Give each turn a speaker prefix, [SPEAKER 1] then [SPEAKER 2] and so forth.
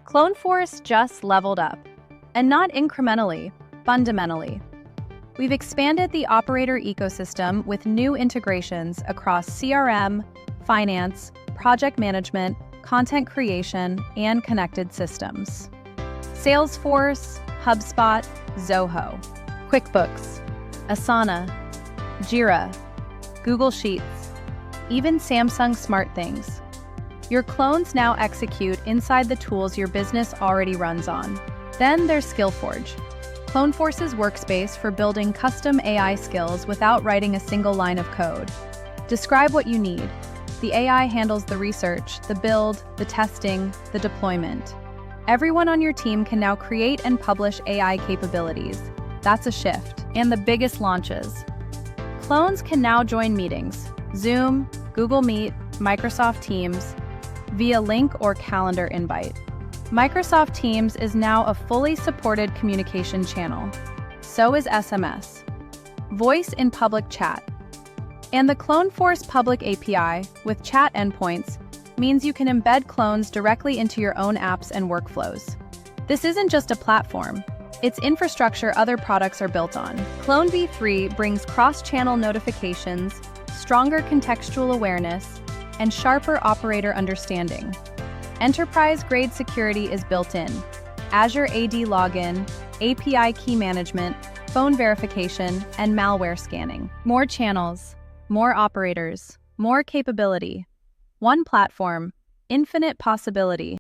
[SPEAKER 1] CloneForce just leveled up, and not incrementally, fundamentally. We've expanded the operator ecosystem with new integrations across CRM, finance, project management, content creation, and connected systems. Salesforce, HubSpot, Zoho, QuickBooks, Asana, Jira, Google Sheets, even Samsung SmartThings. Your clones now execute inside the tools your business already runs on. Then there's SkillForge, CloneForce's workspace for building custom AI skills without writing a single line of code. Describe what you need. The AI handles the research, the build, the testing, the deployment. Everyone on your team can now create and publish AI capabilities. That's a shift. And the biggest launches. Clones can now join meetings, Zoom, Google Meet, Microsoft Teams, via link or calendar invite. Microsoft Teams is now a fully supported communication channel. So is SMS. Voice in public chat. And the CloneForce public API, with chat endpoints, means you can embed clones directly into your own apps and workflows. This isn't just a platform. It's infrastructure other products are built on. Clone v3 brings cross-channel notifications, stronger contextual awareness, and sharper operator understanding. Enterprise-grade security is built in. Azure AD login, API key management, phone verification, and malware scanning. More channels, more operators, more capability. One platform, infinite possibility.